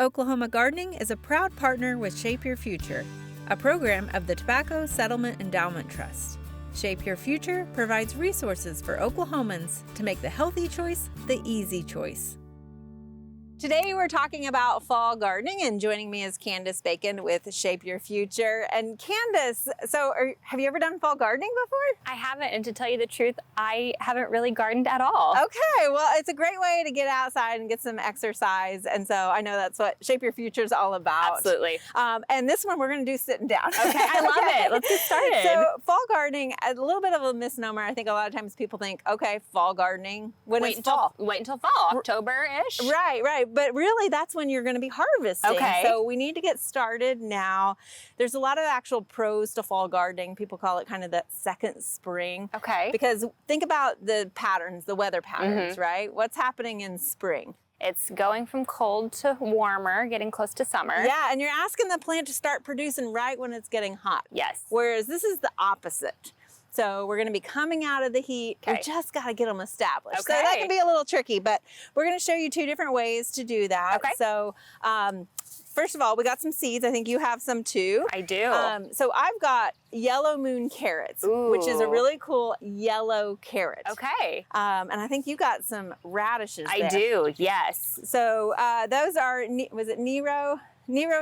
Oklahoma Gardening is a proud partner with Shape Your Future, a program of the Tobacco Settlement Endowment Trust. Shape Your Future provides resources for Oklahomans to make the healthy choice the easy choice. Today we're talking about fall gardening, and joining me is Candace Bacon with Shape Your Future. And Candace, have you ever done fall gardening before? I haven't, and to tell you the truth, I haven't really gardened at all. Okay, well, it's a great way to get outside and get some exercise, and so I know that's what Shape Your Future is all about. Absolutely. And this one we're going to do sitting down. Okay, I love it. Let's get started. So fall gardening, a little bit of a misnomer. I think a lot of times people think, okay, fall gardening, wait until fall, October-ish. Right. But really, that's when you're going to be harvesting. Okay. So we need to get started now. There's a lot of actual pros to fall gardening. People call it kind of that second spring. Okay. Because think about the patterns, the weather patterns, right? What's happening in spring? It's going from cold to warmer, getting close to summer. Yeah, and you're asking the plant to start producing right when it's getting hot. Yes. Whereas this is the opposite. So we're going to be coming out of the heat. Okay. We just got to get them established. Okay. So that can be a little tricky, but we're going to show you two different ways to do that. Okay. So first of all, we got some seeds. I think you have some too. I do. So I've got yellow moon carrots, which is a Ooh. really cool yellow carrot. Okay. And I think you got some radishes I there. do, yes. So those are, was it Nero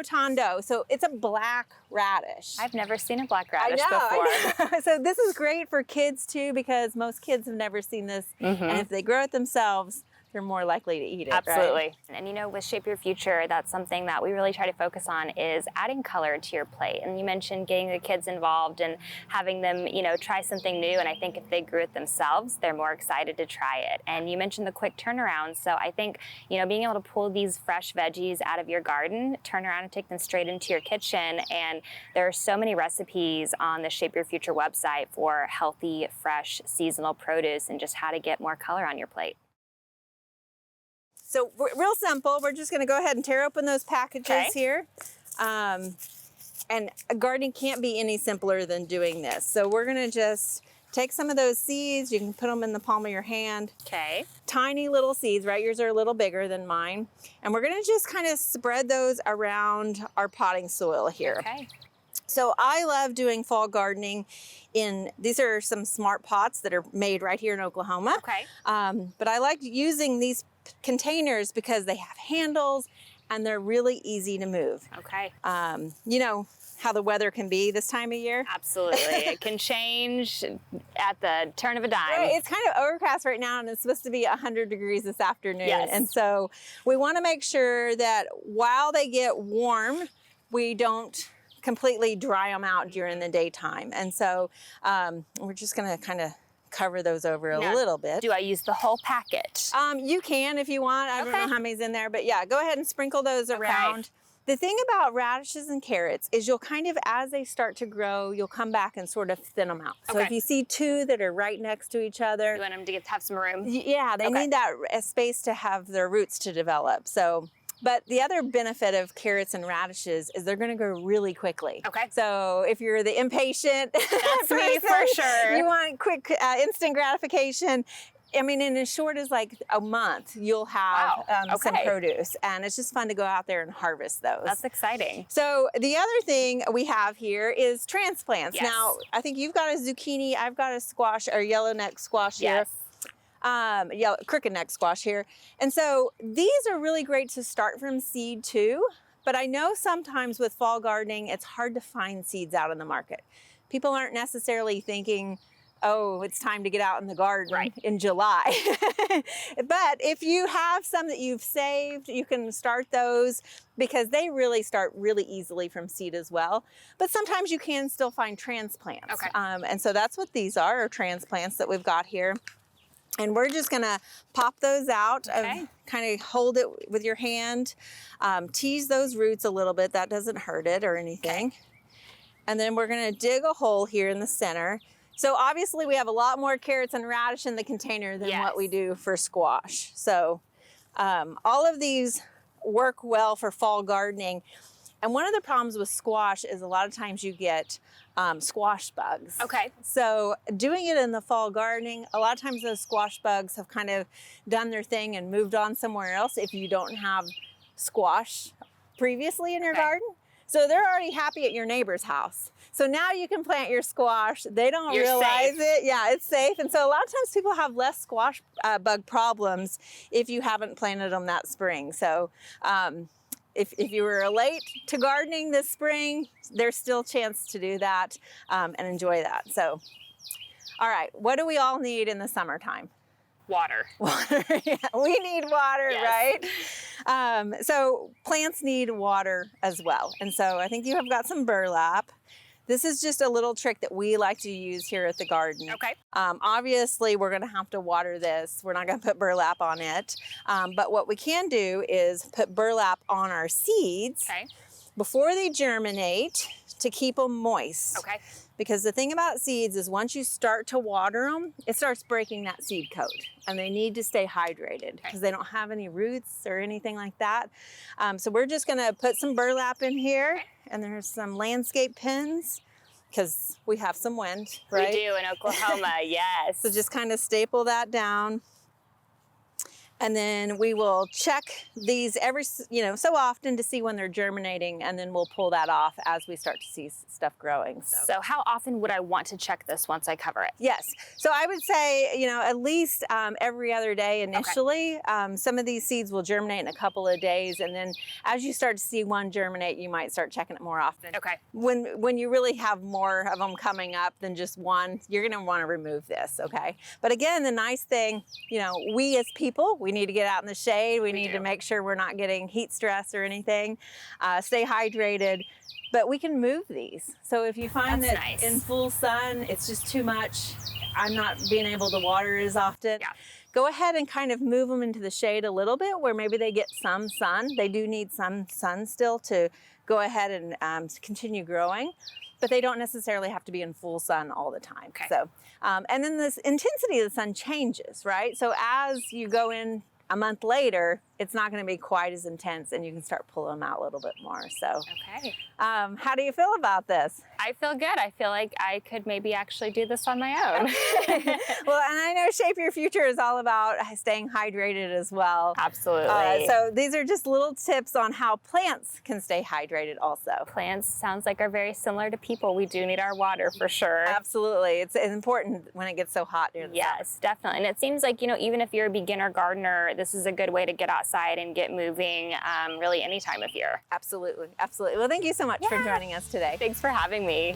Tondo? So it's a black radish. I've never seen a black radish before. I know. So this is great for kids too, because most kids have never seen this. And if they grow it themselves, they're more likely to eat it. Absolutely. Right? And you know, with Shape Your Future, that's something that we really try to focus on is adding color to your plate. And you mentioned getting the kids involved and having them, you know, try something new. And I think if they grew it themselves, they're more excited to try it. And you mentioned the quick turnaround. So I think, you know, being able to pull these fresh veggies out of your garden, turn around and take them straight into your kitchen. And there are so many recipes on the Shape Your Future website for healthy, fresh, seasonal produce and just how to get more color on your plate. So real simple. We're just going to go ahead and tear open those packages here. And gardening can't be any simpler than doing this. So we're going to just take some of those seeds. You can put them in the palm of your hand. Okay. Tiny little seeds, right? Yours are a little bigger than mine. And we're going to just kind of spread those around our potting soil here. Okay. So I love doing fall gardening these are some smart pots that are made right here in Oklahoma. Okay. But I like using these containers because they have handles and they're really easy to move. Okay. You know how the weather can be this time of year? Absolutely. It can change at the turn of a dime. Right. It's kind of overcast right now, and it's supposed to be 100 degrees this afternoon. Yes. And so we want to make sure that while they get warm, we don't completely dry them out during the daytime. And so we're just going to kind of cover those over a little bit. Do I use the whole packet? You can if you want. I don't know how many's in there, but yeah, go ahead and sprinkle those around. The thing about radishes and carrots is you'll kind of, as they start to grow, you'll come back and sort of thin them out. So if you see two that are right next to each other. You want them to have some room? Yeah, they need that space to have their roots to develop. So, but the other benefit of carrots and radishes is they're going to grow really quickly. Okay. So if you're the impatient That's me for sure. You want quick, instant gratification. I mean, in as short as like a month, you'll have some produce, and it's just fun to go out there and harvest those. That's exciting. So the other thing we have here is transplants. Yes. Now, I think you've got a zucchini, I've got a squash or yellow neck squash here. Yellow crooked neck squash here. And so these are really great to start from seed too, but I know sometimes with fall gardening, it's hard to find seeds out in the market. People aren't necessarily thinking, oh, it's time to get out in the garden in July. But if you have some that you've saved, you can start those because they really start really easily from seed as well. But sometimes you can still find transplants. Okay. And so that's what these are transplants that we've got here. And we're just gonna pop those out, kind of hold it with your hand, tease those roots a little bit. That doesn't hurt it or anything. And then we're gonna dig a hole here in the center. So obviously we have a lot more carrots and radish in the container than what we do for squash. So all of these work well for fall gardening. And one of the problems with squash is a lot of times you get squash bugs. Okay. So doing it in the fall gardening, a lot of times those squash bugs have kind of done their thing and moved on somewhere else if you don't have squash previously in your garden. So they're already happy at your neighbor's house. So now you can plant your squash. They don't realize it. Yeah, it's safe. And so a lot of times people have less squash bug problems if you haven't planted them that spring. So if you were late to gardening this spring, there's still a chance to do that and enjoy that. So, all right, what do we all need in the summertime? Water. Water. Yeah, we need water, yes. right? So plants need water as well. And so I think you have got some burlap. This is just a little trick that we like to use here at the garden. Okay. Obviously, we're going to have to water this. We're not going to put burlap on it. But what we can do is put burlap on our seeds before they germinate to keep them moist. Okay. Because the thing about seeds is once you start to water them, it starts breaking that seed coat, and they need to stay hydrated because they don't have any roots or anything like that. So we're just gonna put some burlap in here, and there's some landscape pins because we have some wind, right? We do in Oklahoma, yes. So just kind of staple that down. And then we will check these every, so often to see when they're germinating, and then we'll pull that off as we start to see stuff growing. So how often would I want to check this once I cover it? Yes. So I would say, at least every other day initially. Some of these seeds will germinate in a couple of days, and then as you start to see one germinate, you might start checking it more often. Okay. When you really have more of them coming up than just one, you're going to want to remove this, okay? But again, the nice thing, we as people, we need to get out in the shade. We need to make sure we're not getting heat stress or anything. Stay hydrated, but we can move these. So if you find that in full sun, it's just too much, I'm not being able to water as often, go ahead and kind of move them into the shade a little bit where maybe they get some sun. They do need some sun still to go ahead and continue growing, but they don't necessarily have to be in full sun all the time. Okay. So, and then this intensity of the sun changes, right? So as you go in a month later, it's not going to be quite as intense, and you can start pulling them out a little bit more. So, how do you feel about this? I feel good. I feel like I could maybe actually do this on my own. Well, and I know Shape Your Future is all about staying hydrated as well. Absolutely. So these are just little tips on how plants can stay hydrated also. Plants sounds like are very similar to people. We do need our water for sure. Absolutely. It's important when it gets so hot during the summer. Definitely. And it seems like, even if you're a beginner gardener, this is a good way to get outside and get moving really any time of year. Absolutely. Absolutely. Well, thank you so much for joining us today. Thanks for having me.